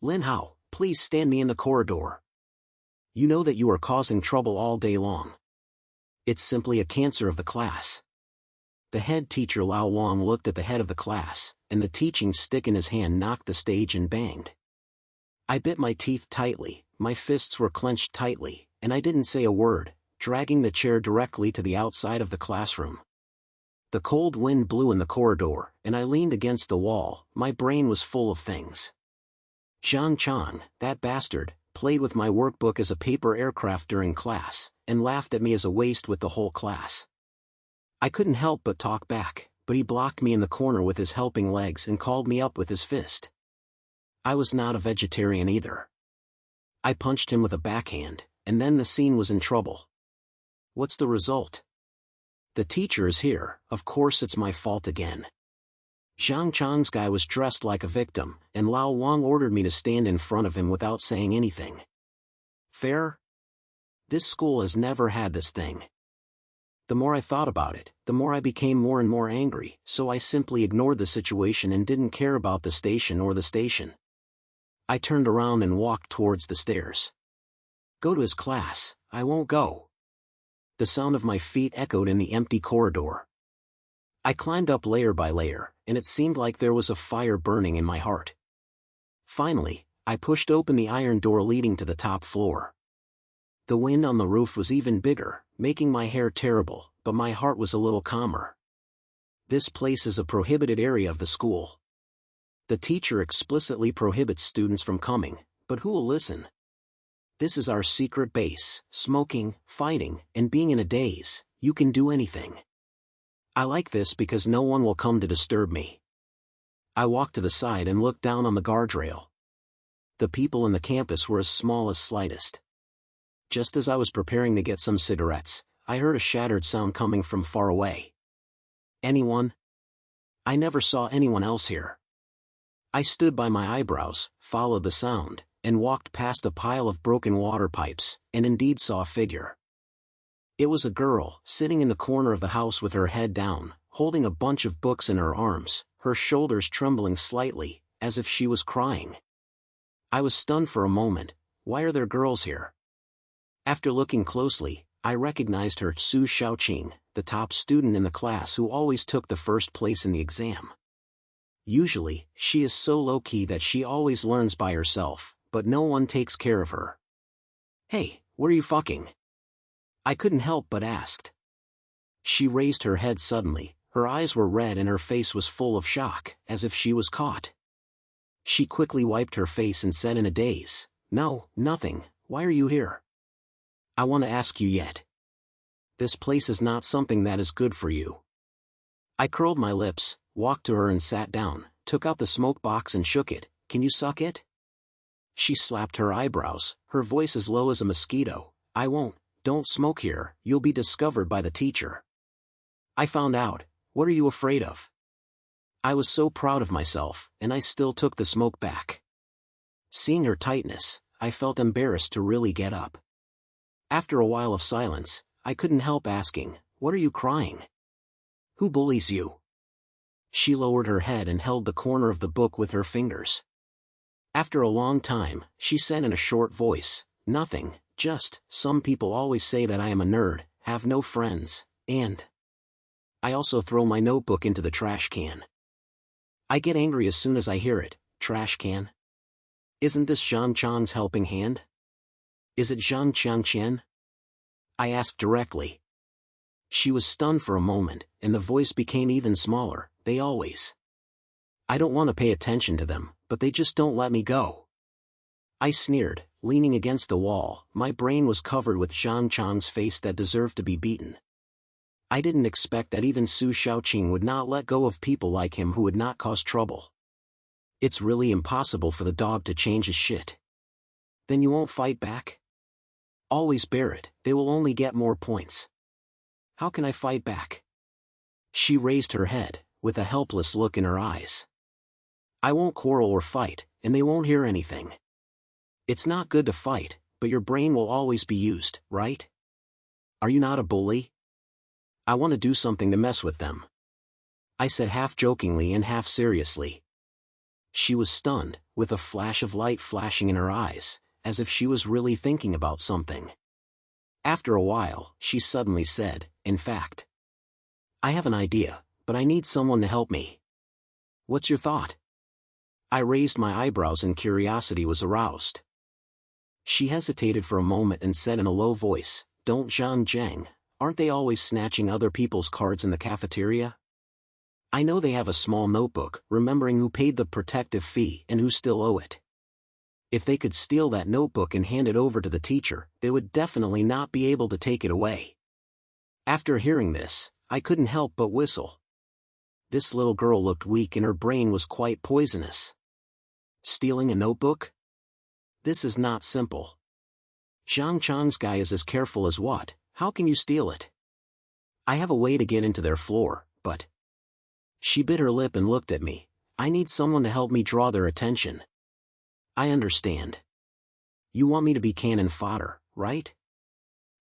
Lin Hao, please stand me in the corridor. You know that you are causing trouble all day long. It's simply a cancer of the class. The head teacher Lao Wang looked at the head of the class, and the teaching stick in his hand knocked the stage and banged. I bit my teeth tightly, my fists were clenched tightly, and I didn't say a word, dragging the chair directly to the outside of the classroom. The cold wind blew in the corridor, and I leaned against the wall. My brain was full of things. Xiaoqing, that bastard, played with my workbook as a paper aircraft during class, and laughed at me as a waste with the whole class. I couldn't help but talk back, but he blocked me in the corner with his helping legs and called me up with his fist. I was not a vegetarian either. I punched him with a backhand, and then the scene was in trouble. What's the result? The teacher is here. Of course it's my fault again. Xiaoqing's guy was dressed like a victim, and Lao Wang ordered me to stand in front of him without saying anything. Fair? This school has never had this thing. The more I thought about it, the more I became more and more angry, so I simply ignored the situation and didn't care about the station or the station. I turned around and walked towards the stairs. Go to his class. I won't go. The sound of my feet echoed in the empty corridor. I climbed up layer by layer, and it seemed like there was a fire burning in my heart. Finally, I pushed open the iron door leading to the top floor. The wind on the roof was even bigger, making my hair terrible, but my heart was a little calmer. This place is a prohibited area of the school. The teacher explicitly prohibits students from coming, but who will listen? This is our secret base. Smoking, fighting, and being in a daze. You can do anything. I like this because no one will come to disturb me. I walked to the side and looked down on the guardrail. The people in the campus were as small as slightest. Just as I was preparing to get some cigarettes, I heard a shattered sound coming from far away. Anyone? I never saw anyone else here. I stood by my eyebrows, followed the sound, and walked past a pile of broken water pipes, and indeed saw a figure. It was a girl, sitting in the corner of the house with her head down, holding a bunch of books in her arms, her shoulders trembling slightly, as if she was crying. I was stunned for a moment. Why are there girls here? After looking closely, I recognized her. Su Xiaoqing, the top student in the class who always took the first place in the exam. Usually, she is so low-key that she always learns by herself, but no one takes care of her. Hey, what are you fucking? I couldn't help but asked. She raised her head suddenly, her eyes were red and her face was full of shock, as if she was caught. She quickly wiped her face and said in a daze, No, nothing, why are you here? I want to ask you yet. This place is not something that is good for you. I curled my lips, walked to her and sat down, took out the smoke box and shook it. Can you suck it? She slapped her eyebrows, her voice as low as a mosquito. I won't. Don't smoke here, you'll be discovered by the teacher. I found out. What are you afraid of? I was so proud of myself, and I still took the smoke back. Seeing her tightness, I felt embarrassed to really get up. After a while of silence, I couldn't help asking, What are you crying? Who bullies you? She lowered her head and held the corner of the book with her fingers. After a long time, she said in a short voice, Nothing, just, some people always say that I am a nerd, have no friends, and I also throw my notebook into the trash can. I get angry as soon as I hear it. Trash can? Isn't this Xiaoqing's helping hand? Is it Xiaoqing? I asked directly. She was stunned for a moment, and the voice became even smaller. They always. I don't want to pay attention to them, but they just don't let me go. I sneered, leaning against the wall. My brain was covered with Xiaoqing's face that deserved to be beaten. I didn't expect that even Su Xiaoqing would not let go of people like him who would not cause trouble. It's really impossible for the dog to change his shit. Then you won't fight back? Always bear it, they will only get more points. How can I fight back? She raised her head, with a helpless look in her eyes. I won't quarrel or fight, and they won't hear anything. It's not good to fight, but your brain will always be used, right? Are you not a bully? I want to do something to mess with them. I said half jokingly and half seriously. She was stunned, with a flash of light flashing in her eyes, as if she was really thinking about something. After a while, she suddenly said, "In fact, I have an idea, but I need someone to help me." "What's your thought?" I raised my eyebrows and curiosity was aroused. She hesitated for a moment and said in a low voice, "Don't Zhang Zheng, aren't they always snatching other people's cards in the cafeteria? I know they have a small notebook, remembering who paid the protective fee and who still owe it. If they could steal that notebook and hand it over to the teacher, they would definitely not be able to take it away." After hearing this, I couldn't help but whistle. This little girl looked weak and her brain was quite poisonous. Stealing a notebook? This is not simple. Zhang Chang's guy is as careful as what? How can you steal it? I have a way to get into their floor, but... She bit her lip and looked at me. I need someone to help me draw their attention. I understand. You want me to be cannon fodder, right?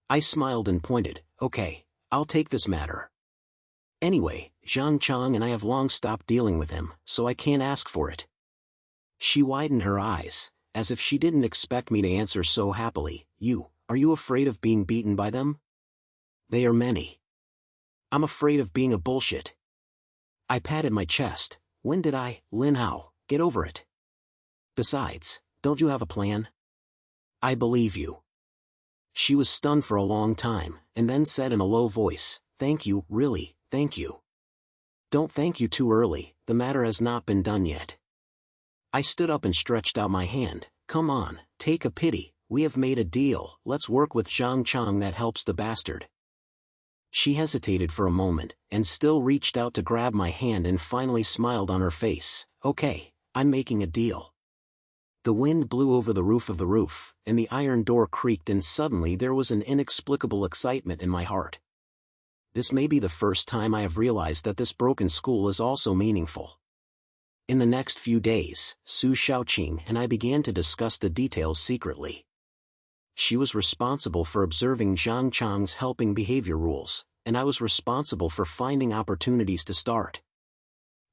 I smiled and pointed. Okay, I'll take this matter. Anyway, Zhang Chang and I have long stopped dealing with him, so I can't ask for it. She widened her eyes, as if she didn't expect me to answer so happily. Are you afraid of being beaten by them? They are many. I'm afraid of being a bullshit. I patted my chest. When did I, Lin Hao, get over it? Besides, don't you have a plan? I believe you. She was stunned for a long time, and then said in a low voice, "Thank you, really, thank you." "Don't thank you too early, the matter has not been done yet." I stood up and stretched out my hand. "Come on, take a pity, we have made a deal, let's work with Zhang Chang, that helps the bastard." She hesitated for a moment, and still reached out to grab my hand and finally smiled on her face. "Okay, I'm making a deal." The wind blew over the roof, and the iron door creaked, and suddenly there was an inexplicable excitement in my heart. This may be the first time I have realized that this broken school is also meaningful. In the next few days, Su Xiaoqing and I began to discuss the details secretly. She was responsible for observing Zhang Chang's helping behavior rules, and I was responsible for finding opportunities to start.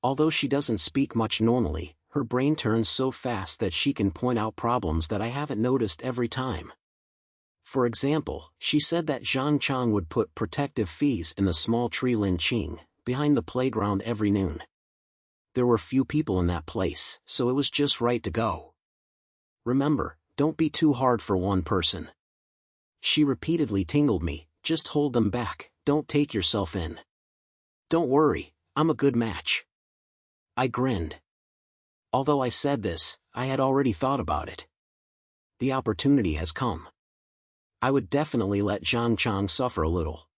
Although she doesn't speak much normally, her brain turns so fast that she can point out problems that I haven't noticed every time. For example, she said that Zhang Chang would put protective fees in the small tree Lin Qing, behind the playground every noon. There were few people in that place, so it was just right to go. "Remember, don't be too hard for one person." She repeatedly tingled me, "Just hold them back, don't take yourself in. Don't worry, I'm a good match." I grinned. Although I said this, I had already thought about it. The opportunity has come. I would definitely let Zhang Chang suffer a little.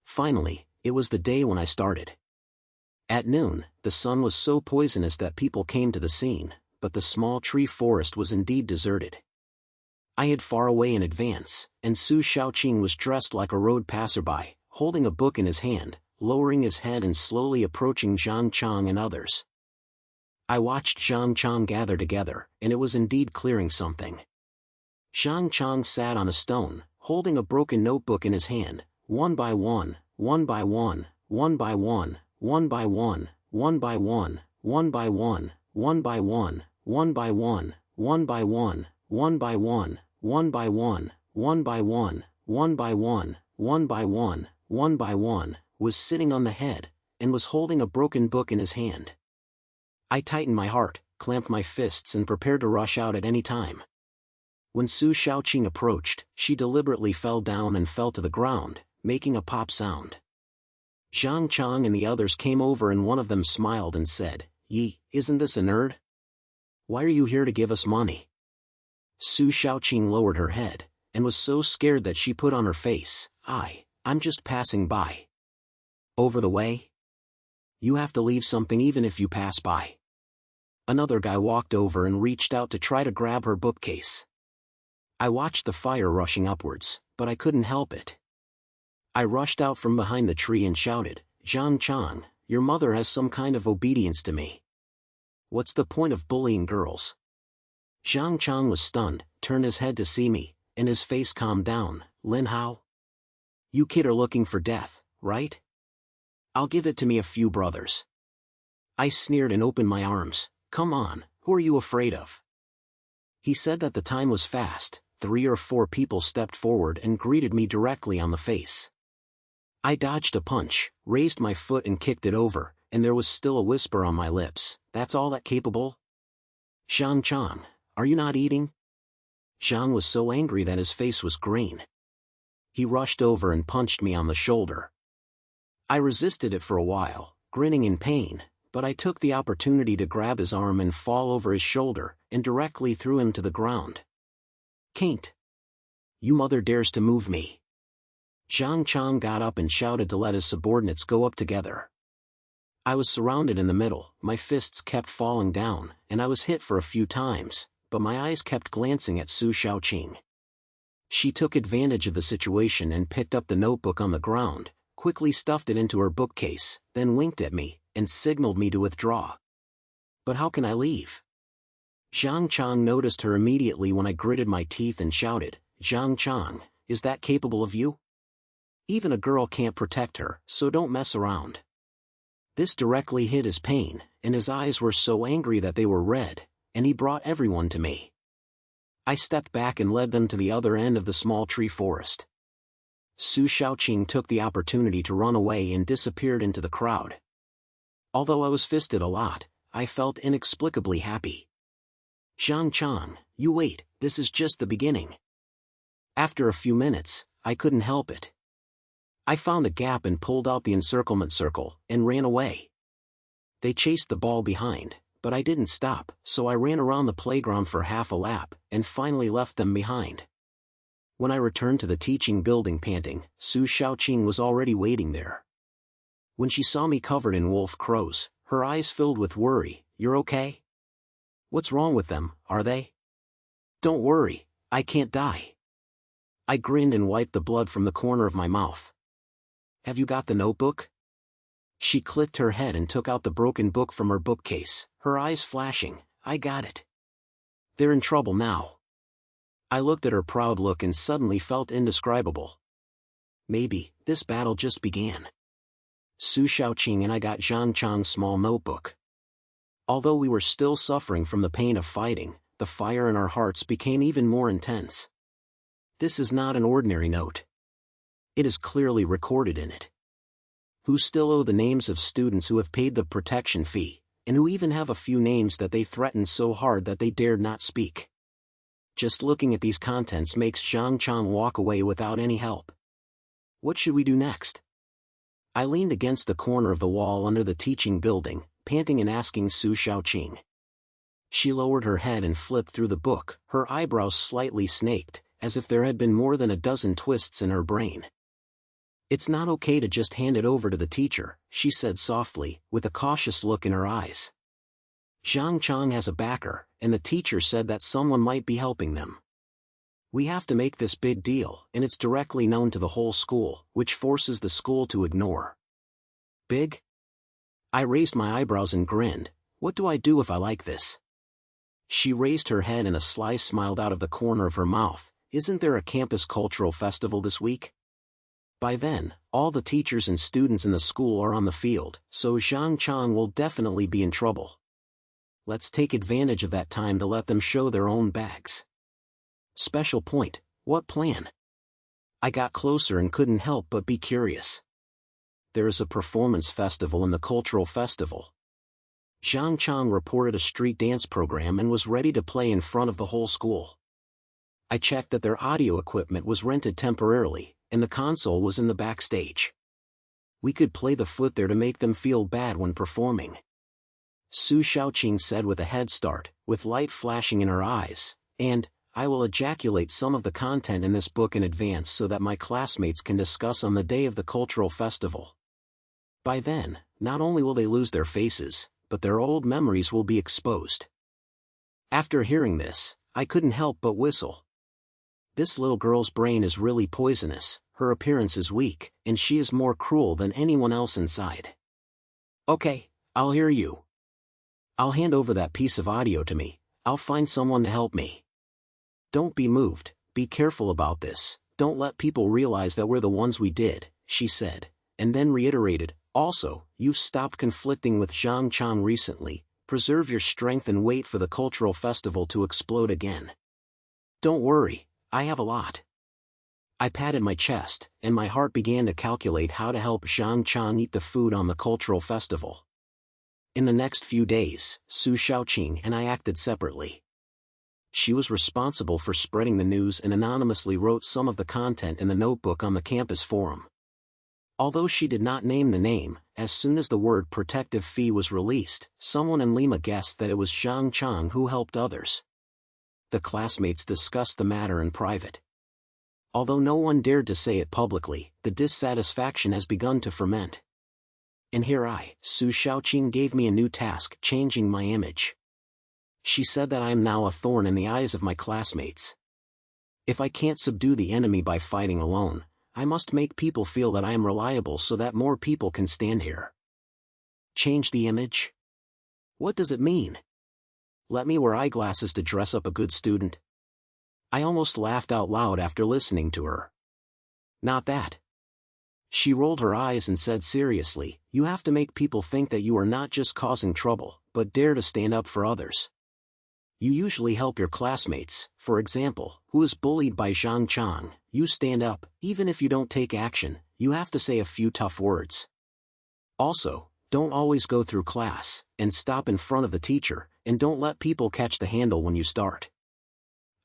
Finally, it was the day when I started. At noon, the sun was so poisonous that people came to the scene, but the small tree forest was indeed deserted. I hid far away in advance, and Su Xiaoqing was dressed like a road passerby, holding a book in his hand, lowering his head and slowly approaching Zhang Chang and others. I watched Zhang Chang gather together, and it was indeed clearing something. Zhang Chang sat on a stone, holding a broken notebook in his hand. One by one, one by one, one by one, one by one, one by one, one by one, one by one, one by one, one by one, one by one, one by one, one by one, one by one, one by one, one by one, was sitting on the head, and was holding a broken book in his hand. I tightened my heart, clamped my fists and prepared to rush out at any time. When Su Xiaoqing approached, she deliberately fell down and fell to the ground, making a pop sound. Zhang Chang and the others came over and one of them smiled and said, Isn't this a nerd? Why are you here to give us money?" Su Xiaoqing lowered her head, and was so scared that she put on her face, I'm just passing by. Over the way? You have to leave something even if you pass by." Another guy walked over and reached out to try to grab her bookcase. I watched the fire rushing upwards, but I couldn't help it. I rushed out from behind the tree and shouted, "Zhang Chang, your mother has some kind of obedience to me. What's the point of bullying girls?" Zhang Chang was stunned, turned his head to see me, and his face calmed down. "Lin Hao? You kid are looking for death, right? I'll give it to me a few brothers." I sneered and opened my arms. "Come on, Who are you afraid of? He said that the time was fast. 3 or 4 people stepped forward and greeted me directly on the face. I dodged a punch, raised my foot and kicked it over, and there was still a whisper on my lips. That's all that capable? Xiaoqing, are you not eating? Zhang was so angry that his face was green. He rushed over and punched me on the shoulder. I resisted it for a while, grinning in pain, but I took the opportunity to grab his arm and fall over his shoulder, and directly threw him to the ground. Can't. You mother dares to move me. Xiaoqing got up and shouted to let his subordinates go up together. I was surrounded in the middle, my fists kept falling down, and I was hit for a few times, but my eyes kept glancing at Su Xiaoqing. She took advantage of the situation and picked up the notebook on the ground, quickly stuffed it into her bookcase, then winked at me, and signaled me to withdraw. But how can I leave? Xiaoqing noticed her immediately when I gritted my teeth and shouted, Xiaoqing, is that capable of you? Even a girl can't protect her, so don't mess around. This directly hit his pain, and his eyes were so angry that they were red, and he brought everyone to me. I stepped back and led them to the other end of the small tree forest. Su Xiaoqing took the opportunity to run away and disappeared into the crowd. Although I was fisted a lot, I felt inexplicably happy. Xiaoqing, you wait, this is just the beginning. After a few minutes, I couldn't help it. I found a gap and pulled out the encirclement circle, and ran away. They chased the ball behind, but I didn't stop, so I ran around the playground for half a lap, and finally left them behind. When I returned to the teaching building panting, Su Xiaoqing was already waiting there. When she saw me covered in wolf crows, her eyes filled with worry. You're okay? What's wrong with them, are they? Don't worry, I can't die. I grinned and wiped the blood from the corner of my mouth. Have you got the notebook? She clicked her head and took out the broken book from her bookcase, her eyes flashing. I got it. They're in trouble now. I looked at her proud look and suddenly felt indescribable. Maybe this battle just began. Su Xiaoqing and I got Xiaoqing's small notebook. Although we were still suffering from the pain of fighting, the fire in our hearts became even more intense. This is not an ordinary note. It is clearly recorded in it. Who still owe the names of students who have paid the protection fee, and who even have a few names that they threatened so hard that they dared not speak. Just looking at these contents makes Xiaoqing walk away without any help. What should we do next? I leaned against the corner of the wall under the teaching building, panting and asking Su Xiaoqing. She lowered her head and flipped through the book, her eyebrows slightly snaked, as if there had been more than a dozen twists in her brain. It's not okay to just hand it over to the teacher, she said softly, with a cautious look in her eyes. Xiaoqing has a backer, and the teacher said that someone might be helping them. We have to make this big deal, and it's directly known to the whole school, which forces the school to ignore. Big? I raised my eyebrows and grinned. What do I do if I like this? She raised her head and a sly smile out of the corner of her mouth. Isn't there a campus cultural festival this week? By then, all the teachers and students in the school are on the field, so Xiaoqing will definitely be in trouble. Let's take advantage of that time to let them show their own bags. Special point, what plan? I got closer and couldn't help but be curious. There is a performance festival in the cultural festival. Xiaoqing reported a street dance program and was ready to play in front of the whole school. I checked that their audio equipment was rented temporarily, and the console was in the backstage. We could play the flute there to make them feel bad when performing. Su Xiaoqing said with a head start, with light flashing in her eyes, and, I will ejaculate some of the content in this book in advance so that my classmates can discuss on the day of the cultural festival. By then, not only will they lose their faces, but their old memories will be exposed. After hearing this, I couldn't help but whistle. This little girl's brain is really poisonous, her appearance is weak, and she is more cruel than anyone else inside. Okay, I'll hear you. I'll hand over that piece of audio to me, I'll find someone to help me. Don't be moved, be careful about this, don't let people realize that we're the ones we did, she said, and then reiterated, also, you've stopped conflicting with Xiaoqing recently, preserve your strength and wait for the cultural festival to explode again. Don't worry, I have a lot. I patted my chest, and my heart began to calculate how to help Zhang Chang eat the food on the cultural festival. In the next few days, Su Xiaoqing and I acted separately. She was responsible for spreading the news and anonymously wrote some of the content in the notebook on the campus forum. Although she did not name the name, as soon as the word protective fee was released, someone in Lima guessed that it was Zhang Chang who helped others. The classmates discussed the matter in private. Although no one dared to say it publicly, the dissatisfaction has begun to ferment. And here Su Xiaoqing gave me a new task, changing my image. She said that I am now a thorn in the eyes of my classmates. If I can't subdue the enemy by fighting alone, I must make people feel that I am reliable so that more people can stand here. Change the image? What does it mean? Let me wear eyeglasses to dress up a good student? I almost laughed out loud after listening to her. Not that. She rolled her eyes and said seriously, you have to make people think that you are not just causing trouble, but dare to stand up for others. You usually help your classmates, for example, who is bullied by Zhang Chang. You stand up, even if you don't take action, you have to say a few tough words. Also, don't always go through class, and stop in front of the teacher, and don't let people catch the handle when you start.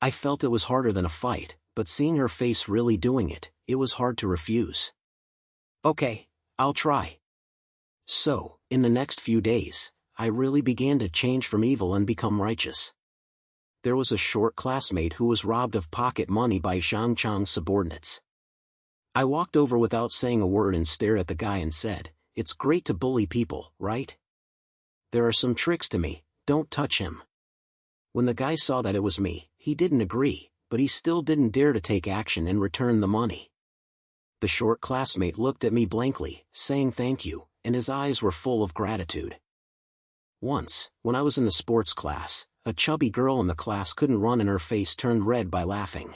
I felt it was harder than a fight, but seeing her face really doing it, it was hard to refuse. Okay, I'll try. So, in the next few days, I really began to change from evil and become righteous. There was a short classmate who was robbed of pocket money by Zhang Chang's subordinates. I walked over without saying a word and stared at the guy and said, it's great to bully people, right? There are some tricks to me, don't touch him. When the guy saw that it was me, he didn't agree, but he still didn't dare to take action and return the money. The short classmate looked at me blankly, saying thank you, and his eyes were full of gratitude. Once, when I was in the sports class, a chubby girl in the class couldn't run and her face turned red by laughing.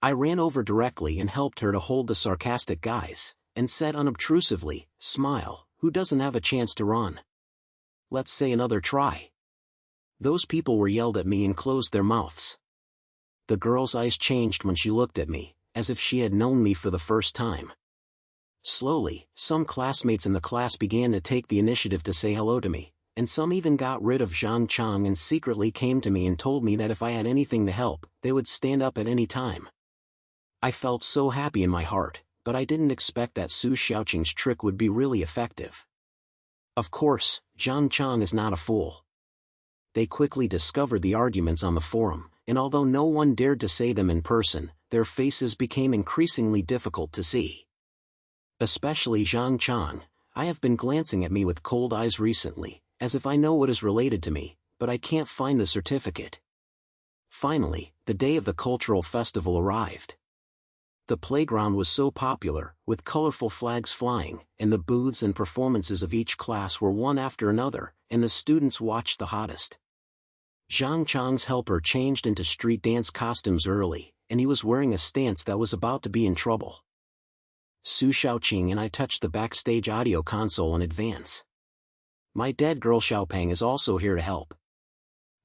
I ran over directly and helped her to hold the sarcastic guys, and said unobtrusively, smile, who doesn't have a chance to run? Let's say another try. Those people were yelled at me and closed their mouths. The girl's eyes changed when she looked at me, as if she had known me for the first time. Slowly, some classmates in the class began to take the initiative to say hello to me, and some even got rid of Zhang Chang and secretly came to me and told me that if I had anything to help, they would stand up at any time. I felt so happy in my heart, but I didn't expect that Su Xiaoqing's trick would be really effective. Of course, Zhang Chang is not a fool. They quickly discovered the arguments on the forum, and although no one dared to say them in person, their faces became increasingly difficult to see. Especially Zhang Chang, I have been glancing at me with cold eyes recently, as if I know what is related to me, but I can't find the certificate. Finally, the day of the cultural festival arrived. The playground was so popular, with colorful flags flying, and the booths and performances of each class were one after another, and the students watched the hottest. Zhang Chang's helper changed into street dance costumes early, and he was wearing a stance that was about to be in trouble. Su Xiaoqing and I touched the backstage audio console in advance. My dead girl Xiaopeng is also here to help.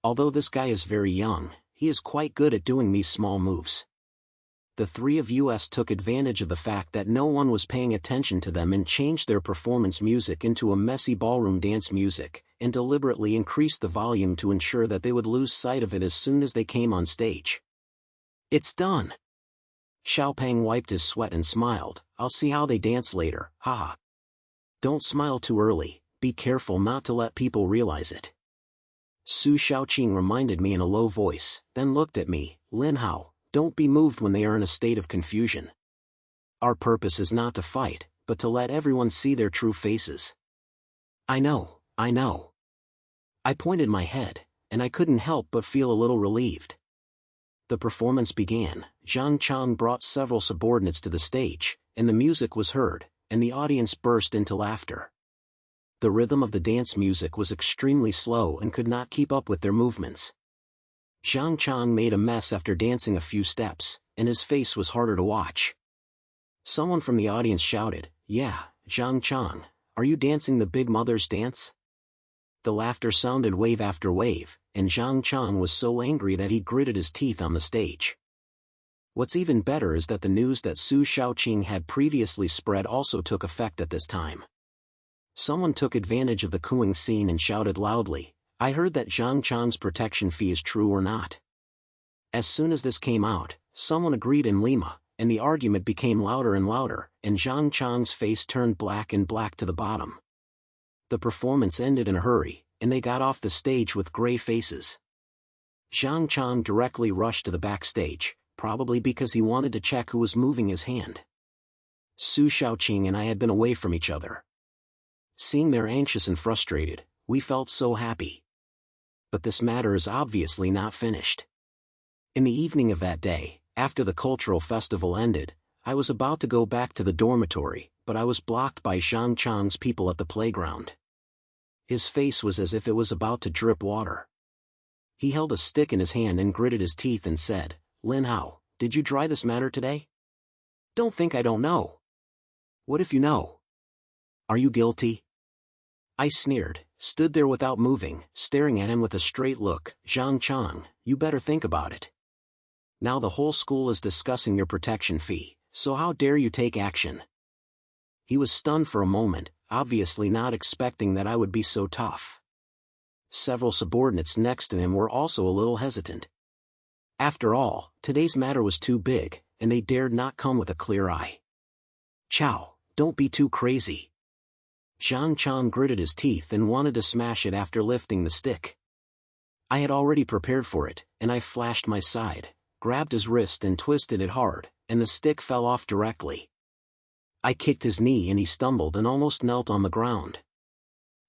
Although this guy is very young, he is quite good at doing these small moves. The three of us took advantage of the fact that no one was paying attention to them and changed their performance music into a messy ballroom dance music, and deliberately increased the volume to ensure that they would lose sight of it as soon as they came on stage. It's done! Xiaopeng wiped his sweat and smiled, I'll see how they dance later, haha. Don't smile too early, be careful not to let people realize it. Su Xiaoqing reminded me in a low voice, then looked at me, Lin Hao, don't be moved when they are in a state of confusion. Our purpose is not to fight, but to let everyone see their true faces. I know. I pointed my head, and I couldn't help but feel a little relieved. The performance began. Zhang Chang brought several subordinates to the stage, and the music was heard, and the audience burst into laughter. The rhythm of the dance music was extremely slow and could not keep up with their movements. Zhang Chang made a mess after dancing a few steps, and his face was harder to watch. Someone from the audience shouted, yeah, Zhang Chang, are you dancing the Big Mother's dance? The laughter sounded wave after wave, and Zhang Chang was so angry that he gritted his teeth on the stage. What's even better is that the news that Su Xiaoqing had previously spread also took effect at this time. Someone took advantage of the cooing scene and shouted loudly, "I heard that Zhang Chang's protection fee is true or not." As soon as this came out, someone agreed in Lima, and the argument became louder and louder, and Zhang Chang's face turned black and black to the bottom. The performance ended in a hurry, and they got off the stage with gray faces. Zhang Chang directly rushed to the backstage, probably because he wanted to check who was moving his hand. Su Xiaoqing and I had been away from each other. Seeing they're anxious and frustrated, we felt so happy. But this matter is obviously not finished. In the evening of that day, after the cultural festival ended, I was about to go back to the dormitory, but I was blocked by Zhang Chang's people at the playground. His face was as if it was about to drip water. He held a stick in his hand and gritted his teeth and said, "Lin Hao, did you try this matter today? Don't think I don't know. What if you know? Are you guilty?" I sneered, stood there without moving, staring at him with a straight look. "Zhang Chang, you better think about it. Now the whole school is discussing your protection fee, so how dare you take action?" He was stunned for a moment, obviously not expecting that I would be so tough. Several subordinates next to him were also a little hesitant. After all, today's matter was too big, and they dared not come with a clear eye. "Chow, don't be too crazy." Zhang Chang gritted his teeth and wanted to smash it after lifting the stick. I had already prepared for it, and I flashed my side, grabbed his wrist and twisted it hard, and the stick fell off directly. I kicked his knee and he stumbled and almost knelt on the ground.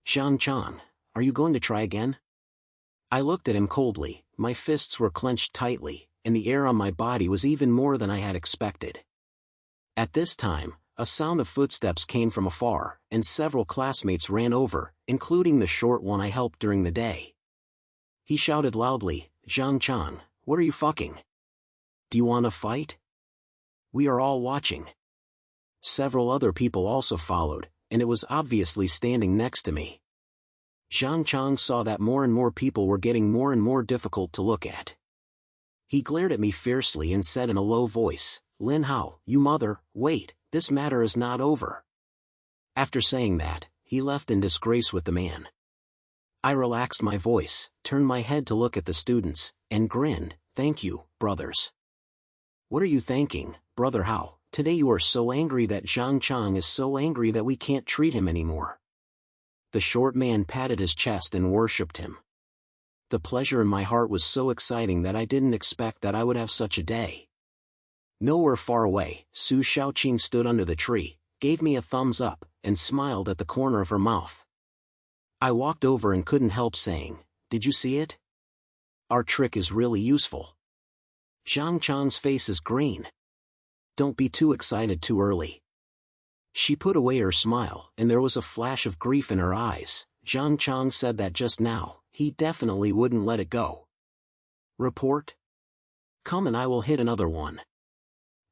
"Zhang Chang, are you going to try again?" I looked at him coldly, my fists were clenched tightly, and the air on my body was even more than I had expected. At this time, a sound of footsteps came from afar, and several classmates ran over, including the short one I helped during the day. He shouted loudly, "Zhang Chang, what are you fucking? Do you want to fight? We are all watching." Several other people also followed, and it was obviously standing next to me. Zhang Chang saw that more and more people were getting more and more difficult to look at. He glared at me fiercely and said in a low voice, "Lin Hao, you mother, wait, this matter is not over." After saying that, he left in disgrace with the man. I relaxed my voice, turned my head to look at the students, and grinned, "Thank you, brothers." "What are you thanking, Brother Hao? Today you are so angry that Zhang Chang is so angry that we can't treat him anymore." The short man patted his chest and worshipped him. The pleasure in my heart was so exciting that I didn't expect that I would have such a day. Nowhere far away, Su Xiaoqing stood under the tree, gave me a thumbs up, and smiled at the corner of her mouth. I walked over and couldn't help saying, "Did you see it? Our trick is really useful." Zhang Chang's face is green. "Don't be too excited too early." She put away her smile, and there was a flash of grief in her eyes. Zhang Chang said that just now, he definitely wouldn't let it go. "Report? Come and I will hit another one."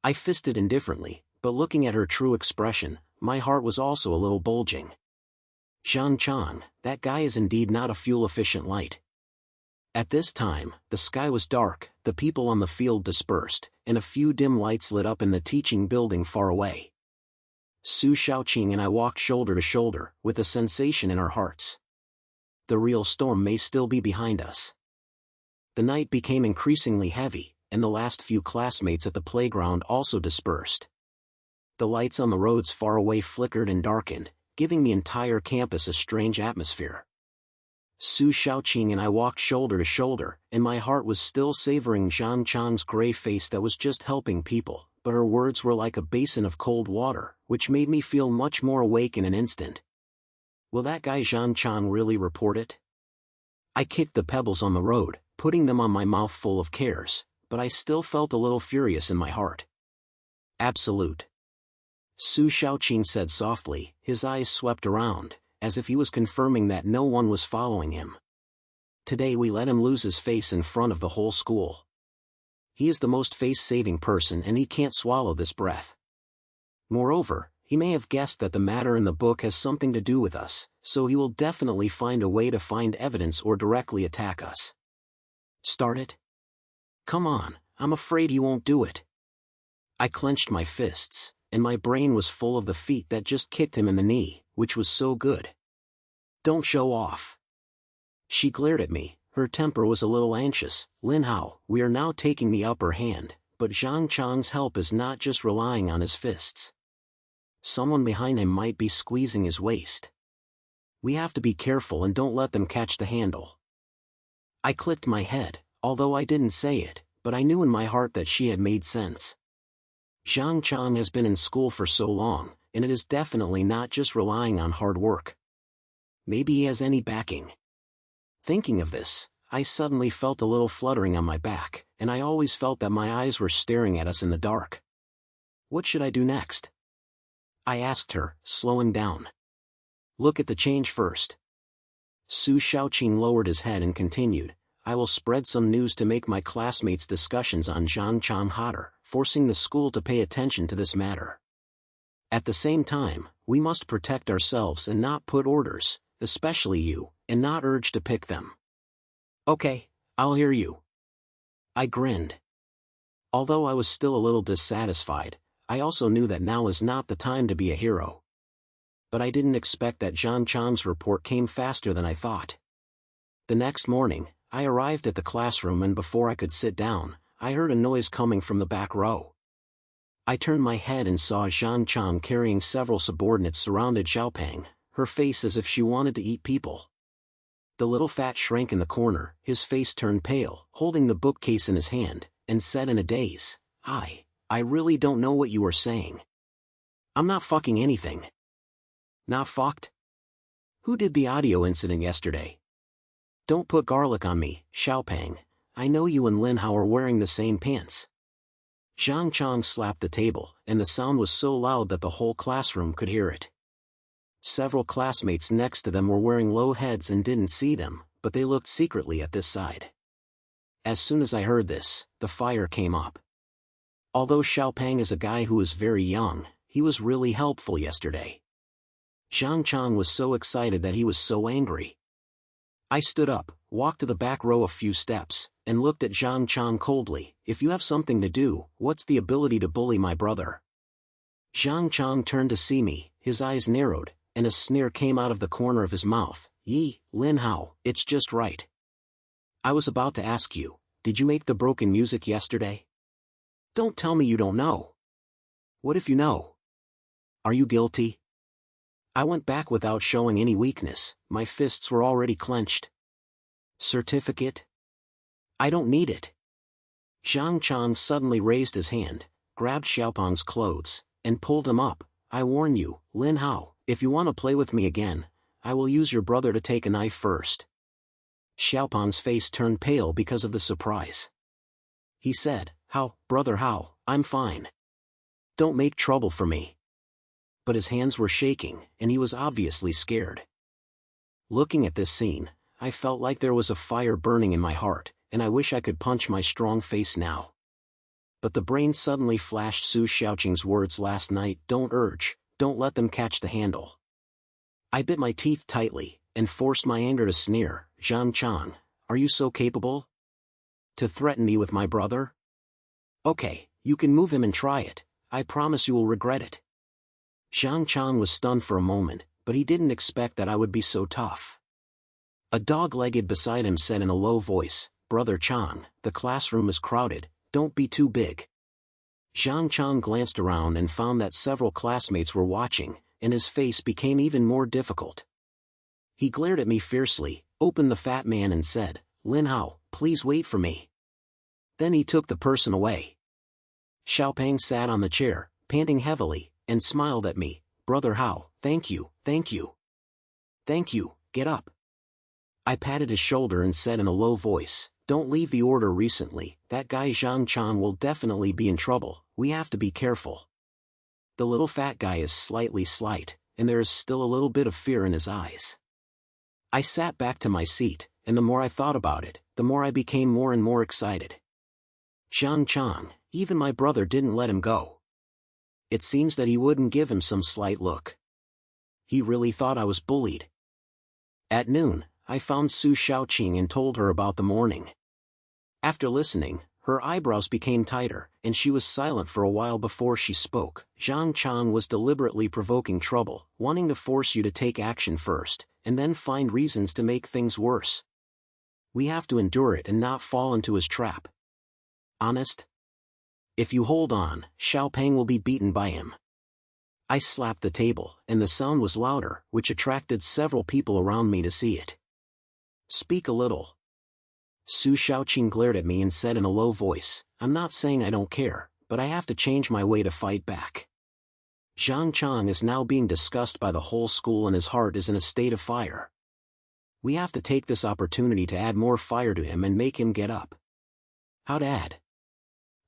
I fisted indifferently, but looking at her true expression, my heart was also a little bulging. Zhang Chang, that guy is indeed not a fuel-efficient light. At this time, the sky was dark, the people on the field dispersed, and a few dim lights lit up in the teaching building far away. Su Xiaoqing and I walked shoulder to shoulder, with a sensation in our hearts. The real storm may still be behind us. The night became increasingly heavy, and the last few classmates at the playground also dispersed. The lights on the roads far away flickered and darkened, giving the entire campus a strange atmosphere. Su Xiaoqing and I walked shoulder to shoulder, and my heart was still savoring Zhang Chang's gray face that was just helping people, but her words were like a basin of cold water, which made me feel much more awake in an instant. Will that guy Zhang Chang really report it? I kicked the pebbles on the road, putting them on my mouth full of cares, but I still felt a little furious in my heart. Absolute. Su Xiaoqing said softly, his eyes swept around, as if he was confirming that no one was following him. Today we let him lose his face in front of the whole school. He is the most face-saving person and he can't swallow this breath. Moreover, he may have guessed that the matter in the book has something to do with us, so he will definitely find a way to find evidence or directly attack us. Start it? Come on, I'm afraid he won't do it. I clenched my fists, and my brain was full of the feet that just kicked him in the knee, which was so good. Don't show off. She glared at me, her temper was a little anxious. Lin Hao, we are now taking the upper hand, but Zhang Chang's help is not just relying on his fists. Someone behind him might be squeezing his waist. We have to be careful and don't let them catch the handle. I clicked my head, although I didn't say it, but I knew in my heart that she had made sense. Zhang Chang has been in school for so long, and it is definitely not just relying on hard work. Maybe he has any backing. Thinking of this, I suddenly felt a little fluttering on my back, and I always felt that my eyes were staring at us in the dark. What should I do next? I asked her, slowing down. Look at the change first. Su Xiaoqing lowered his head and continued, I will spread some news to make my classmates' discussions on Zhang Chang hotter, forcing the school to pay attention to this matter. At the same time, we must protect ourselves and not put orders, especially you, and not urge to pick them. Okay, I'll hear you. I grinned. Although I was still a little dissatisfied, I also knew that now is not the time to be a hero. But I didn't expect that Zhang Chang's report came faster than I thought. The next morning, I arrived at the classroom and before I could sit down, I heard a noise coming from the back row. I turned my head and saw Zhang Chang carrying several subordinates surrounded Xiaoping, her face as if she wanted to eat people. The little fat shrank in the corner, his face turned pale, holding the bookcase in his hand, and said in a daze, I really don't know what you are saying. I'm not fucking anything. Not fucked? Who did the audio incident yesterday? Don't put garlic on me, Xiaoping. I know you and Lin Hao are wearing the same pants. Zhang Chang slapped the table, and the sound was so loud that the whole classroom could hear it. Several classmates next to them were wearing low heads and didn't see them, but they looked secretly at this side. As soon as I heard this, the fire came up. Although Xiaoping is a guy who is very young, he was really helpful yesterday. Zhang Chang was so excited that he was so angry. I stood up, walked to the back row a few steps, and looked at Zhang Chang coldly. If you have something to do, what's the ability to bully my brother? Zhang Chang turned to see me, his eyes narrowed, and a sneer came out of the corner of his mouth. Lin Hao, it's just right. I was about to ask you, did you make the broken music yesterday? Don't tell me you don't know. What if you know? Are you guilty? I went back without showing any weakness, my fists were already clenched. Certificate? I don't need it. Zhang Chang suddenly raised his hand, grabbed Xiaoping's clothes, and pulled him up. I warn you, Lin Hao, if you want to play with me again, I will use your brother to take a knife first. Xiaoping's face turned pale because of the surprise. He said, Brother Hao, I'm fine. Don't make trouble for me. But his hands were shaking, and he was obviously scared. Looking at this scene, I felt like there was a fire burning in my heart, and I wish I could punch my strong face now. But the brain suddenly flashed Su Xiaoqing's words last night, don't urge, don't let them catch the handle. I bit my teeth tightly, and forced my anger to sneer, Zhang Chang, are you so capable? To threaten me with my brother? Okay, you can move him and try it, I promise you will regret it. Zhang Chang was stunned for a moment, but he didn't expect that I would be so tough. A dog-legged beside him said in a low voice, Brother Chang, the classroom is crowded, don't be too big. Zhang Chang glanced around and found that several classmates were watching, and his face became even more difficult. He glared at me fiercely, opened the fat man and said, Lin Hao, please wait for me. Then he took the person away. Xiaoping sat on the chair, panting heavily, and smiled at me, Brother Hao, thank you, thank you. Thank you, get up. I patted his shoulder and said in a low voice, don't leave the order recently, that guy Zhang Chang will definitely be in trouble, we have to be careful. The little fat guy is slightly slight, and there is still a little bit of fear in his eyes. I sat back to my seat, and the more I thought about it, the more I became more and more excited. Zhang Chang, even my brother didn't let him go. It seems that he wouldn't give him some slight look. He really thought I was bullied. At noon, I found Su Xiaoqing and told her about the morning. After listening, her eyebrows became tighter, and she was silent for a while before she spoke. Zhang Chang was deliberately provoking trouble, wanting to force you to take action first, and then find reasons to make things worse. We have to endure it and not fall into his trap. Honest? If you hold on, Xiaopeng will be beaten by him. I slapped the table, and the sound was louder, which attracted several people around me to see it. Speak a little. Su Xiaoqing glared at me and said in a low voice, I'm not saying I don't care, but I have to change my way to fight back. Zhang Chang is now being discussed by the whole school and his heart is in a state of fire. We have to take this opportunity to add more fire to him and make him get up. How'd add?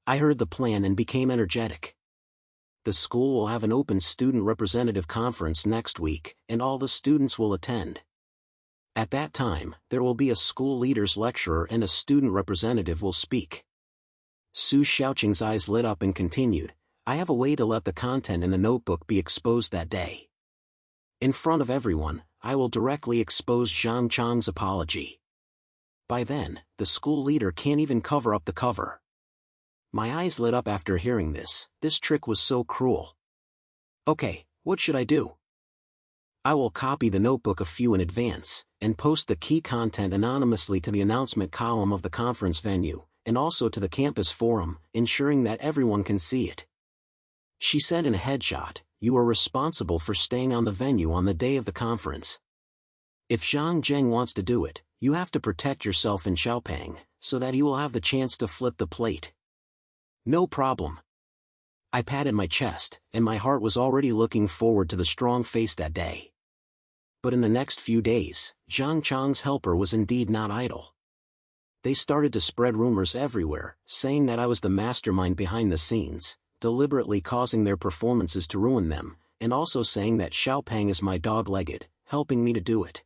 I heard the plan and became energetic. The school will have an open student representative conference next week, and all the students will attend. At that time, there will be a school leaders lecturer and a student representative will speak. Su Xiaoqing's eyes lit up and continued, I have a way to let the content in the notebook be exposed that day. In front of everyone, I will directly expose Zhang Chang's apology. By then, the school leader can't even cover up the cover. My eyes lit up after hearing this. This trick was so cruel. Okay, what should I do? I will copy the notebook a few in advance, and post the key content anonymously to the announcement column of the conference venue, and also to the campus forum, ensuring that everyone can see it. She said in a headshot, you are responsible for staying on the venue on the day of the conference. If Zhang Zheng wants to do it, you have to protect yourself in Xiaopeng, so that he will have the chance to flip the plate. No problem. I patted my chest, and my heart was already looking forward to the strong face that day. But in the next few days, Zhang Chang's helper was indeed not idle. They started to spread rumors everywhere, saying that I was the mastermind behind the scenes, deliberately causing their performances to ruin them, and also saying that Xiaopeng is my dog-legged, helping me to do it.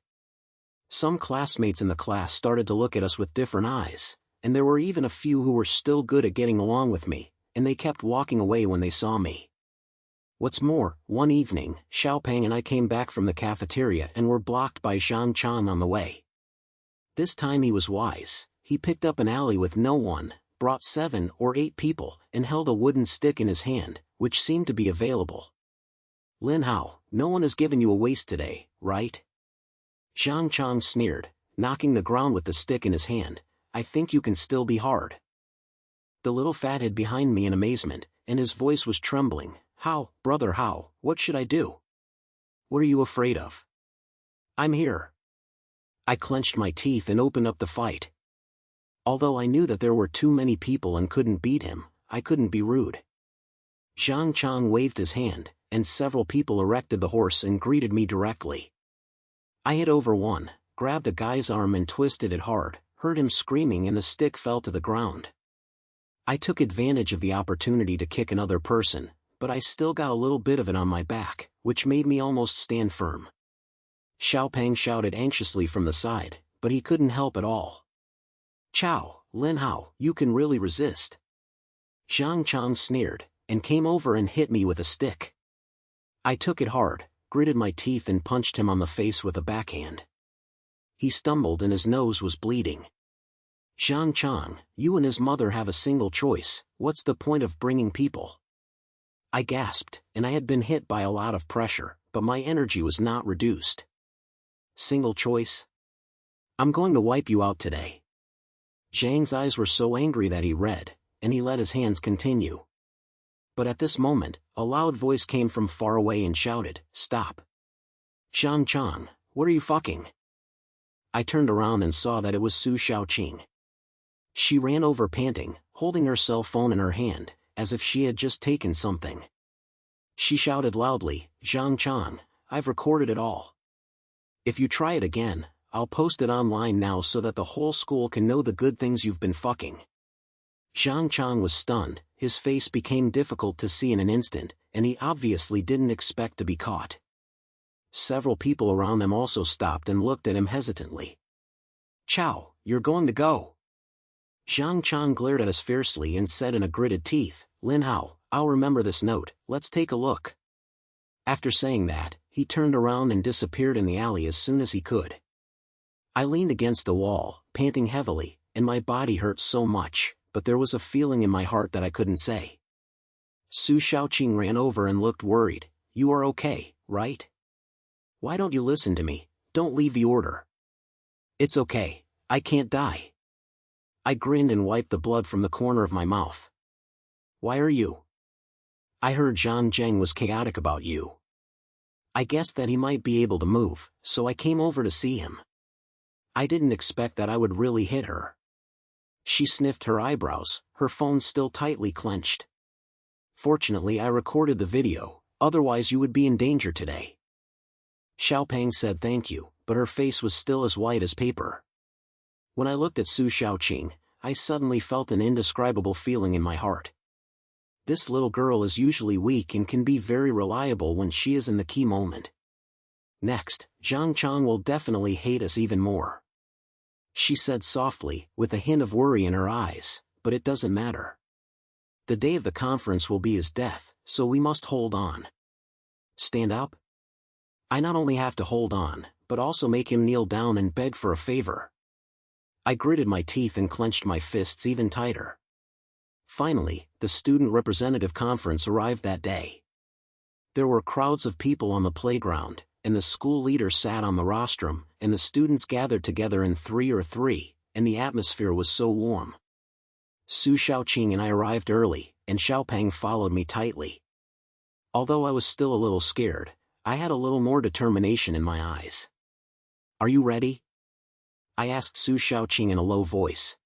Some classmates in the class started to look at us with different eyes, and there were even a few who were still good at getting along with me, and they kept walking away when they saw me. What's more, one evening, Xiaopeng and I came back from the cafeteria and were blocked by Zhang Chang on the way. This time he was wise. He picked up an alley with no one, brought 7 or 8 people, and held a wooden stick in his hand, which seemed to be available. Lin Hao, no one has given you a waist today, right? Zhang Chang sneered, knocking the ground with the stick in his hand. I think you can still be hard. The little fat hid behind me in amazement, and his voice was trembling. How, brother Hao, what should I do? What are you afraid of? I'm here. I clenched my teeth and opened up the fight. Although I knew that there were too many people and couldn't beat him, I couldn't be rude. Zhang Chang waved his hand, and several people erected the horse and greeted me directly. I hit over one, grabbed a guy's arm and twisted it hard, heard him screaming and the stick fell to the ground. I took advantage of the opportunity to kick another person, but I still got a little bit of it on my back, which made me almost stand firm. Xiaopeng shouted anxiously from the side, but he couldn't help at all. Chow, Lin Hao, you can really resist. Zhang Chang sneered, and came over and hit me with a stick. I took it hard, gritted my teeth and punched him on the face with a backhand. He stumbled and his nose was bleeding. Zhang Chang, you and his mother have a single choice, what's the point of bringing people? I gasped, and I had been hit by a lot of pressure, but my energy was not reduced. Single choice? I'm going to wipe you out today. Zhang's eyes were so angry that he read, and he let his hands continue. But at this moment, a loud voice came from far away and shouted, Stop! Zhang Chang, what are you fucking? I turned around and saw that it was Su Xiaoqing. She ran over panting, holding her cell phone in her hand, as if she had just taken something. She shouted loudly, Zhang Chang, I've recorded it all. If you try it again, I'll post it online now so that the whole school can know the good things you've been fucking. Zhang Chang was stunned, his face became difficult to see in an instant, and he obviously didn't expect to be caught. Several people around them also stopped and looked at him hesitantly. Chow, you're going to go. Zhang Chang glared at us fiercely and said in a gritted teeth, Lin Hao, I'll remember this note, let's take a look. After saying that, he turned around and disappeared in the alley as soon as he could. I leaned against the wall, panting heavily, and my body hurt so much, but there was a feeling in my heart that I couldn't say. Su Xiaoqing ran over and looked worried. You are okay, right? Why don't you listen to me? Don't leave the order. It's okay, I can't die. I grinned and wiped the blood from the corner of my mouth. Why are you? I heard Zhang Zheng was chaotic about you. I guessed that he might be able to move, so I came over to see him. I didn't expect that I would really hit her. She sniffed her eyebrows, her phone still tightly clenched. Fortunately I recorded the video, otherwise you would be in danger today. Xiaoping said thank you, but her face was still as white as paper. When I looked at Su Xiaoqing, I suddenly felt an indescribable feeling in my heart. This little girl is usually weak and can be very reliable when she is in the key moment. Next, Zhang Chang will definitely hate us even more. She said softly, with a hint of worry in her eyes, but it doesn't matter. The day of the conference will be his death, so we must hold on. Stand up? I not only have to hold on, but also make him kneel down and beg for a favor. I gritted my teeth and clenched my fists even tighter. Finally, the student representative conference arrived that day. There were crowds of people on the playground, and the school leader sat on the rostrum, and the students gathered together in 3 or 3, and the atmosphere was so warm. Su Xiaoqing and I arrived early, and Xiaoping followed me tightly. Although I was still a little scared, I had a little more determination in my eyes. Are you ready? I asked Su Xiaoqing in a low voice.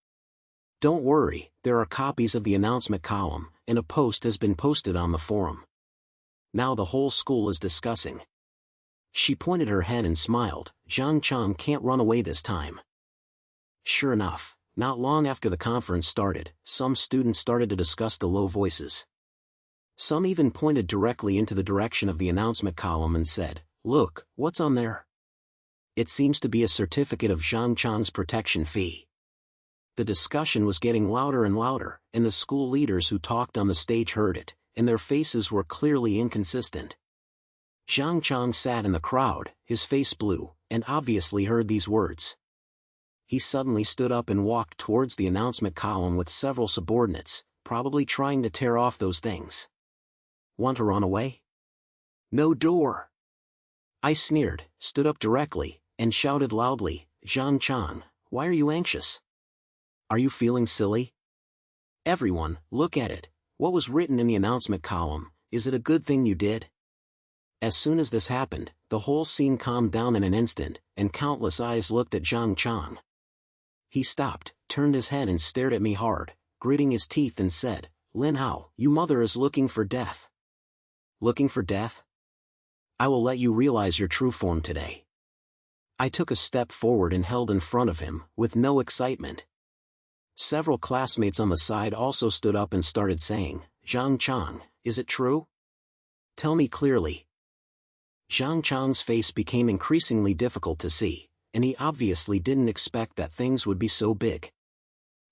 Don't worry, there are copies of the announcement column, and a post has been posted on the forum. Now the whole school is discussing. She pointed her head and smiled. Zhang Chang can't run away this time. Sure enough, not long after the conference started, some students started to discuss the low voices. Some even pointed directly into the direction of the announcement column and said, "Look, what's on there?" It seems to be a certificate of Zhang Chang's protection fee. The discussion was getting louder and louder, and the school leaders who talked on the stage heard it, and their faces were clearly inconsistent. Zhang Chang sat in the crowd, his face blue, and obviously heard these words. He suddenly stood up and walked towards the announcement column with several subordinates, probably trying to tear off those things. Want to run away? No door! I sneered, stood up directly, and shouted loudly, Zhang Chang, why are you anxious? Are you feeling silly? Everyone, look at it. What was written in the announcement column? Is it a good thing you did? As soon as this happened, the whole scene calmed down in an instant, and countless eyes looked at Zhang Chang. He stopped, turned his head and stared at me hard, gritting his teeth and said, Lin Hao, your mother is looking for death. Looking for death? I will let you realize your true form today. I took a step forward and held in front of him, with no excitement. Several classmates on the side also stood up and started saying, Zhang Chang, is it true? Tell me clearly. Zhang Chang's face became increasingly difficult to see, and he obviously didn't expect that things would be so big.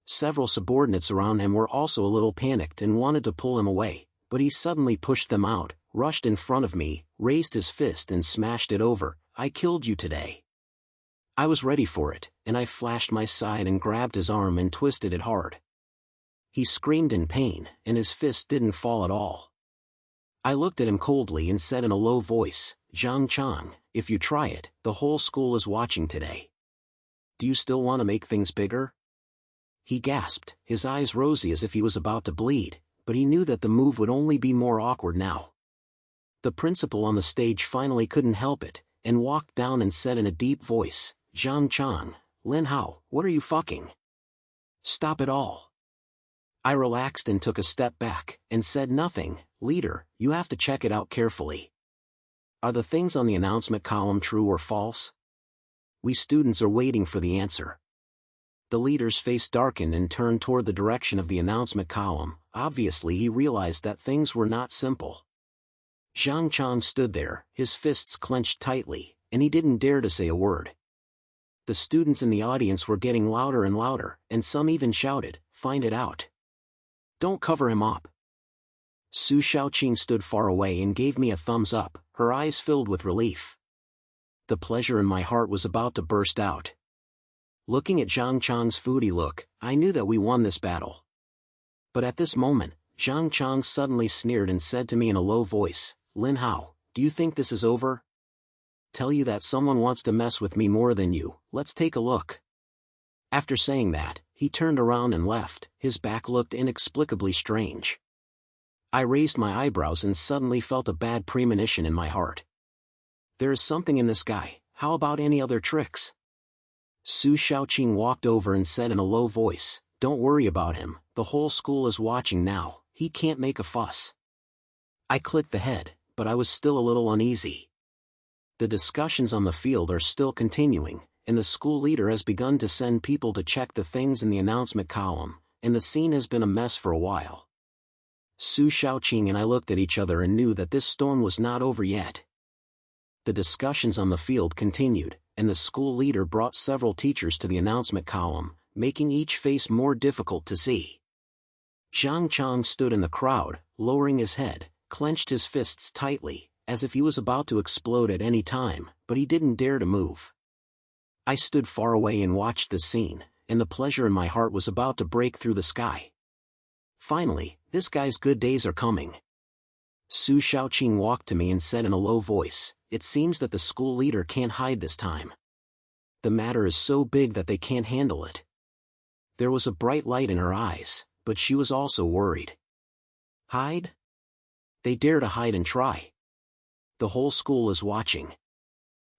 Several subordinates around him were also a little panicked and wanted to pull him away, but he suddenly pushed them out, rushed in front of me, raised his fist and smashed it over. I killed you today. I was ready for it, and I flashed my side and grabbed his arm and twisted it hard. He screamed in pain, and his fist didn't fall at all. I looked at him coldly and said in a low voice, Zhang Chang, if you try it, the whole school is watching today. Do you still want to make things bigger? He gasped, his eyes rosy as if he was about to bleed, but he knew that the move would only be more awkward now. The principal on the stage finally couldn't help it, and walked down and said in a deep voice, Zhang Chang, Lin Hao, what are you fucking? Stop it all. I relaxed and took a step back, and said nothing. Leader, you have to check it out carefully. Are the things on the announcement column true or false? We students are waiting for the answer. The leader's face darkened and turned toward the direction of the announcement column. Obviously he realized that things were not simple. Zhang Chang stood there, his fists clenched tightly, and he didn't dare to say a word. The students in the audience were getting louder and louder, and some even shouted, find it out. Don't cover him up. Su Xiaoqing stood far away and gave me a thumbs up, her eyes filled with relief. The pleasure in my heart was about to burst out. Looking at Zhang Chang's foodie look, I knew that we won this battle. But at this moment, Zhang Chang suddenly sneered and said to me in a low voice, "Lin Hao, do you think this is over? Tell you that someone wants to mess with me more than you, let's take a look." After saying that, he turned around and left, his back looked inexplicably strange. I raised my eyebrows and suddenly felt a bad premonition in my heart. There is something in this guy, how about any other tricks? Su Xiaoqing walked over and said in a low voice, "Don't worry about him, the whole school is watching now, he can't make a fuss." I clicked the head, but I was still a little uneasy. The discussions on the field are still continuing, and the school leader has begun to send people to check the things in the announcement column, and the scene has been a mess for a while. Su Xiaoqing and I looked at each other and knew that this storm was not over yet. The discussions on the field continued, and the school leader brought several teachers to the announcement column, making each face more difficult to see. Zhang Chang stood in the crowd, lowering his head, clenched his fists tightly, as if he was about to explode at any time, but he didn't dare to move. I stood far away and watched the scene, and the pleasure in my heart was about to break through the sky. Finally, this guy's good days are coming. Su Xiaoqing walked to me and said in a low voice, "It seems that the school leader can't hide this time. The matter is so big that they can't handle it." There was a bright light in her eyes, but she was also worried. Hide? They dare to hide and try. The whole school is watching.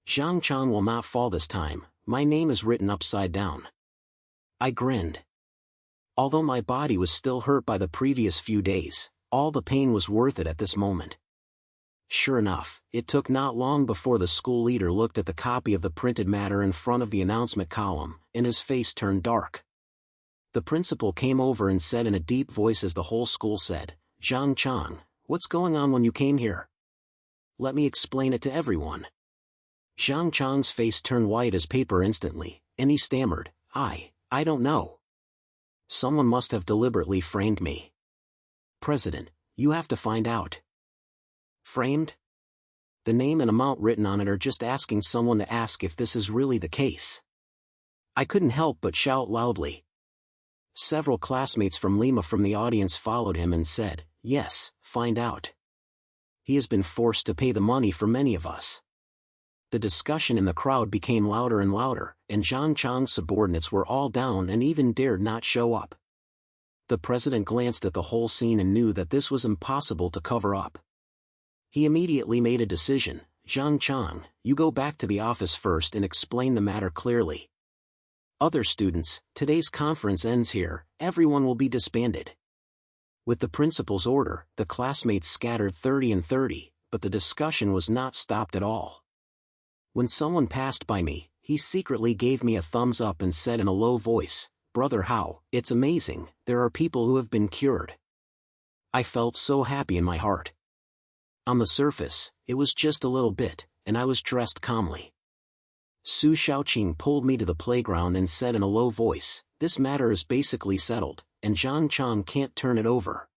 Zhang Chang will not fall this time, my name is written upside down. I grinned. Although my body was still hurt by the previous few days, all the pain was worth it at this moment. Sure enough, it took not long before the school leader looked at the copy of the printed matter in front of the announcement column, and his face turned dark. The principal came over and said in a deep voice as the whole school said, "Zhang Chang, what's going on when you came here? Let me explain it to everyone." Zhang Chang's face turned white as paper instantly, and he stammered, I don't know. Someone must have deliberately framed me. President, you have to find out. Framed? The name and amount written on it are just asking someone to ask if this is really the case. I couldn't help but shout loudly. Several classmates from Lima from the audience followed him and said, "Yes, find out. He has been forced to pay the money for many of us." The discussion in the crowd became louder and louder, and Zhang Chang's subordinates were all down and even dared not show up. The president glanced at the whole scene and knew that this was impossible to cover up. He immediately made a decision, "Zhang Chang, you go back to the office first and explain the matter clearly. Other students, today's conference ends here, everyone will be disbanded." With the principal's order, the classmates scattered 30 and 30, but the discussion was not stopped at all. When someone passed by me, he secretly gave me a thumbs up and said in a low voice, "Brother Hao, it's amazing, there are people who have been cured." I felt so happy in my heart. On the surface, it was just a little bit, and I was dressed calmly. Su Xiaoqing pulled me to the playground and said in a low voice, "This matter is basically settled, and Zhang Chang can't turn it over.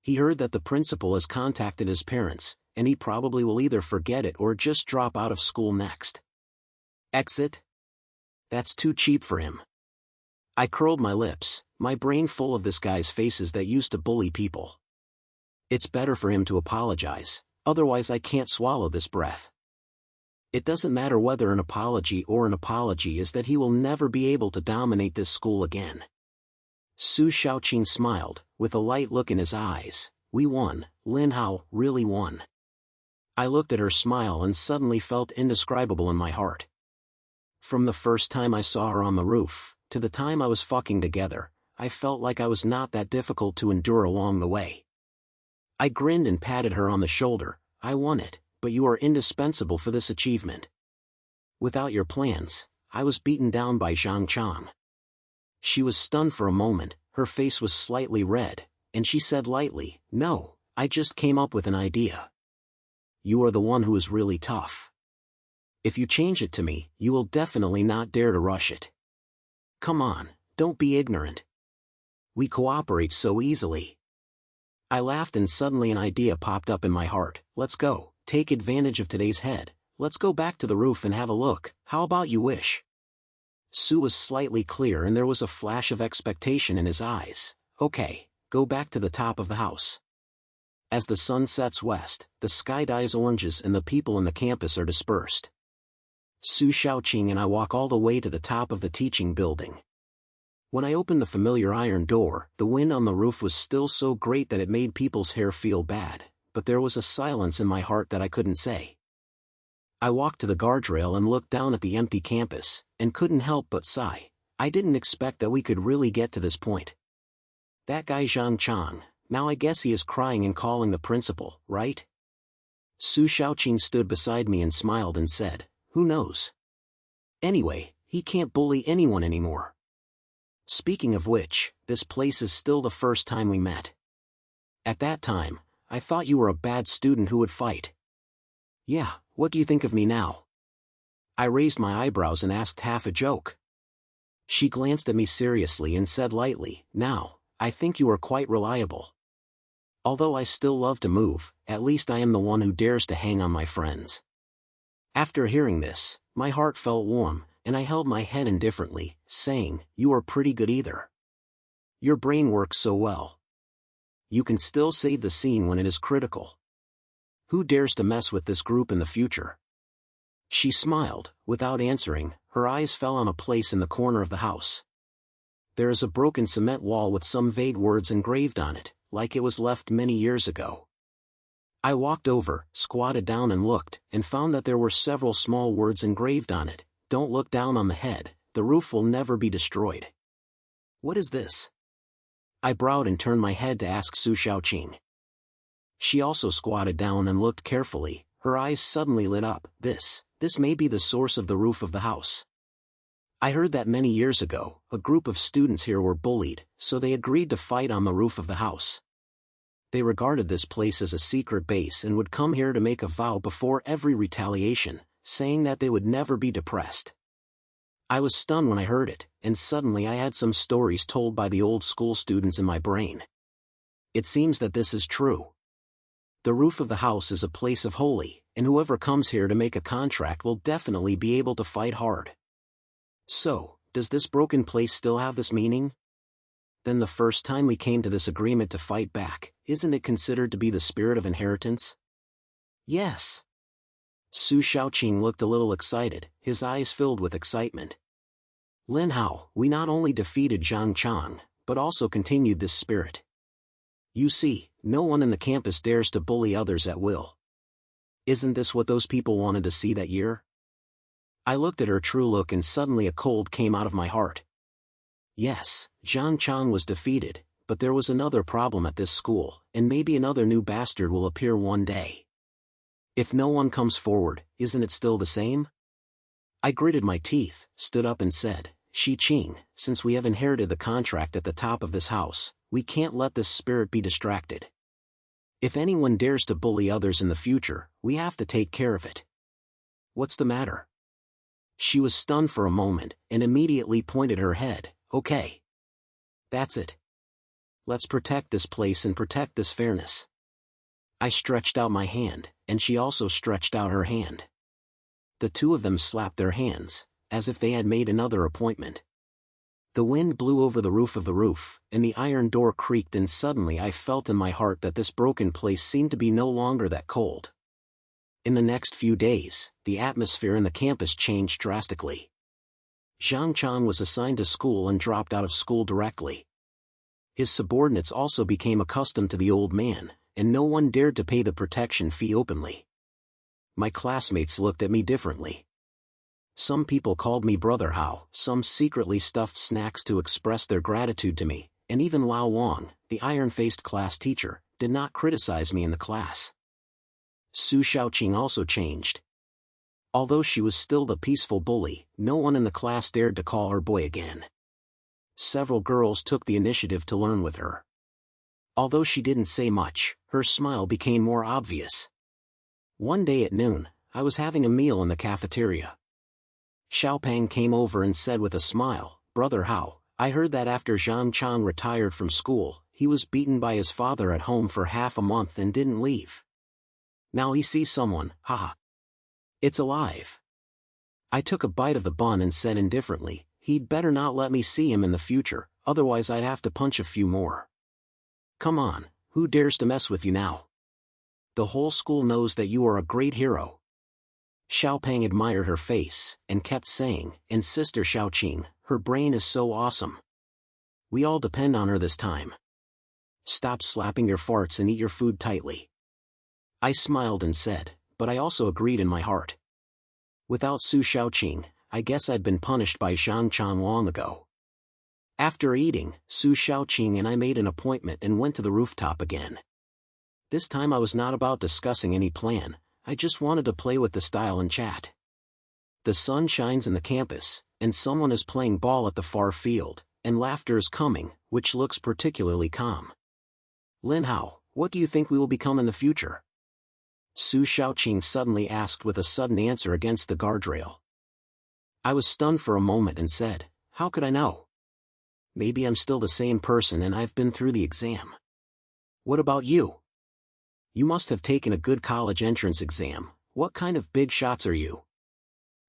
He heard that the principal has contacted his parents, and he probably will either forget it or just drop out of school next. Exit? That's too cheap for him." I curled my lips, my brain full of this guy's faces that used to bully people. It's better for him to apologize, otherwise I can't swallow this breath. It doesn't matter whether an apology is that he will never be able to dominate this school again. Su Xiaoqing smiled, with a light look in his eyes. "We won, Lin Hao really won." I looked at her smile and suddenly felt indescribable in my heart. From the first time I saw her on the roof, to the time I was fucking together, I felt like I was not that difficult to endure along the way. I grinned and patted her on the shoulder. "I won it, but you are indispensable for this achievement. Without your plans, I was beaten down by Zhang Chang." She was stunned for a moment, her face was slightly red, and she said lightly, "No, I just came up with an idea. You are the one who is really tough. If you change it to me, you will definitely not dare to rush it. Come on, don't be ignorant. We cooperate so easily." I laughed and suddenly an idea popped up in my heart. Let's go, take advantage of today's head. Let's go back to the roof and have a look. How about you wish? Su was slightly clear and there was a flash of expectation in his eyes. Okay, go back to the top of the house. As the sun sets west, the sky dyes oranges and the people in the campus are dispersed. Su Xiaoqing and I walk all the way to the top of the teaching building. When I opened the familiar iron door, the wind on the roof was still so great that it made people's hair feel bad, but there was a silence in my heart that I couldn't say. I walked to the guardrail and looked down at the empty campus, and couldn't help but sigh. I didn't expect that we could really get to this point. That guy Zhang Chang, now I guess he is crying and calling the principal, right? Su Xiaoqing stood beside me and smiled and said, who knows? Anyway, he can't bully anyone anymore. Speaking of which, this place is still the first time we met. At that time, I thought you were a bad student who would fight. Yeah, what do you think of me now? I raised my eyebrows and asked half a joke. She glanced at me seriously and said lightly, now, I think you are quite reliable. Although I still love to move, at least I am the one who dares to hang on my friends. After hearing this, my heart felt warm, and I held my head indifferently, saying, you are pretty good either. Your brain works so well. You can still save the scene when it is critical. Who dares to mess with this group in the future? She smiled, without answering. Her eyes fell on a place in the corner of the house. There is a broken cement wall with some vague words engraved on it, like it was left many years ago. I walked over, squatted down and looked, and found that there were several small words engraved on it. Don't look down on the head, the roof will never be destroyed. What is this? I bowed and turned my head to ask Su Xiaoqing. She also squatted down and looked carefully. Her eyes suddenly lit up. This may be the source of the roof of the house. I heard that many years ago, a group of students here were bullied, so they agreed to fight on the roof of the house. They regarded this place as a secret base and would come here to make a vow before every retaliation, saying that they would never be depressed. I was stunned when I heard it, and suddenly I had some stories told by the old school students in my brain. It seems that this is true. The roof of the house is a place of holy, and whoever comes here to make a contract will definitely be able to fight hard. So, does this broken place still have this meaning? Then the first time we came to this agreement to fight back, isn't it considered to be the spirit of inheritance? Yes. Su Xiaoqing looked a little excited, his eyes filled with excitement. Lin Hao, we not only defeated Zhang Chang, but also continued this spirit. You see, no one in the campus dares to bully others at will. Isn't this what those people wanted to see that year? I looked at her true look and suddenly a cold came out of my heart. Yes, Zhang Chang was defeated, but there was another problem at this school, and maybe another new bastard will appear one day. If no one comes forward, isn't it still the same? I gritted my teeth, stood up and said, Xiqing, since we have inherited the contract at the top of this house, we can't let this spirit be distracted. If anyone dares to bully others in the future, we have to take care of it. What's the matter? She was stunned for a moment, and immediately pointed her head. Okay. That's it. Let's protect this place and protect this fairness. I stretched out my hand, and she also stretched out her hand. The two of them slapped their hands, as if they had made another appointment. The wind blew over the roof of the roof, and the iron door creaked, and suddenly I felt in my heart that this broken place seemed to be no longer that cold. In the next few days, the atmosphere in the campus changed drastically. Zhang Chang was assigned to school and dropped out of school directly. His subordinates also became accustomed to the old man, and no one dared to pay the protection fee openly. My classmates looked at me differently. Some people called me Brother Hao, some secretly stuffed snacks to express their gratitude to me, and even Lao Wang, the iron-faced class teacher, did not criticize me in the class. Su Xiaoqing also changed. Although she was still the peaceful bully, no one in the class dared to call her boy again. Several girls took the initiative to learn with her. Although she didn't say much, her smile became more obvious. One day at noon, I was having a meal in the cafeteria. Xiaopang came over and said with a smile, Brother Hao, I heard that after Zhang Chang retired from school, he was beaten by his father at home for half a month and didn't leave. Now he sees someone, haha. It's alive. I took a bite of the bun and said indifferently, he'd better not let me see him in the future, otherwise I'd have to punch a few more. Come on, who dares to mess with you now? The whole school knows that you are a great hero. Xiaoping admired her face, and kept saying, and Sister Xiaoqing, her brain is so awesome. We all depend on her this time. Stop slapping your farts and eat your food tightly. I smiled and said, but I also agreed in my heart. Without Su Xiaoqing, I guess I'd been punished by Zhang Chang long ago. After eating, Su Xiaoqing and I made an appointment and went to the rooftop again. This time I was not about discussing any plan, I just wanted to play with the style and chat. The sun shines in the campus, and someone is playing ball at the far field, and laughter is coming, which looks particularly calm. Lin Hao, what do you think we will become in the future? Su Xiaoqing suddenly asked with a sudden answer against the guardrail. I was stunned for a moment and said, how could I know? Maybe I'm still the same person and I've been through the exam. What about you? You must have taken a good college entrance exam, what kind of big shots are you?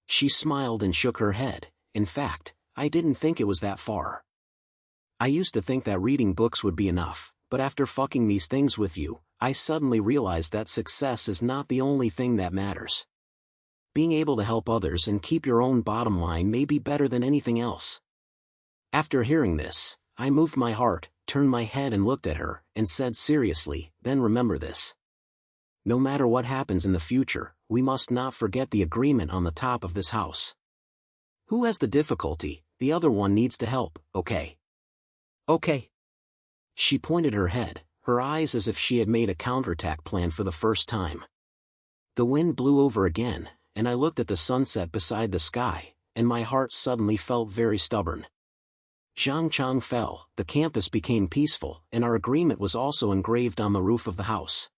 She smiled and shook her head, in fact, I didn't think it was that far. I used to think that reading books would be enough, but after fucking these things with you, I suddenly realized that success is not the only thing that matters. Being able to help others and keep your own bottom line may be better than anything else. After hearing this, I moved my heart, turned my head and looked at her, and said seriously, then remember this. No matter what happens in the future, we must not forget the agreement on the top of this house. Who has the difficulty, the other one needs to help, okay? Okay. She pointed her head, her eyes as if she had made a counterattack plan for the first time. The wind blew over again, and I looked at the sunset beside the sky, and my heart suddenly felt very stubborn. Zhang Chang fell, the campus became peaceful, and our agreement was also engraved on the roof of the house.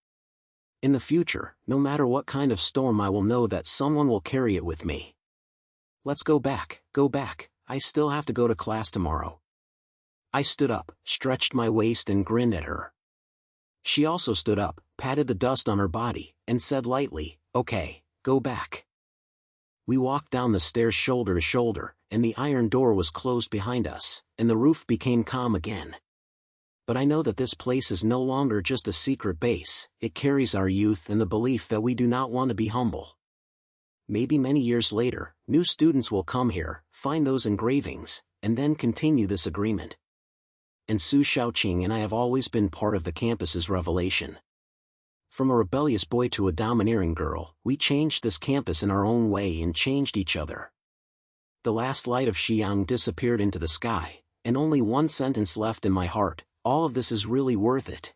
In the future, no matter what kind of storm, I will know that someone will carry it with me. Let's go back, I still have to go to class tomorrow. I stood up, stretched my waist and grinned at her. She also stood up, patted the dust on her body, and said lightly, okay, go back. We walked down the stairs shoulder to shoulder, and the iron door was closed behind us, and the roof became calm again. But I know that this place is no longer just a secret base, it carries our youth and the belief that we do not want to be humble. Maybe many years later, new students will come here, find those engravings, and then continue this agreement. And Su Xiaoqing and I have always been part of the campus's revelation. From a rebellious boy to a domineering girl, we changed this campus in our own way and changed each other. The last light of Xiang disappeared into the sky, and only one sentence left in my heart, all of this is really worth it.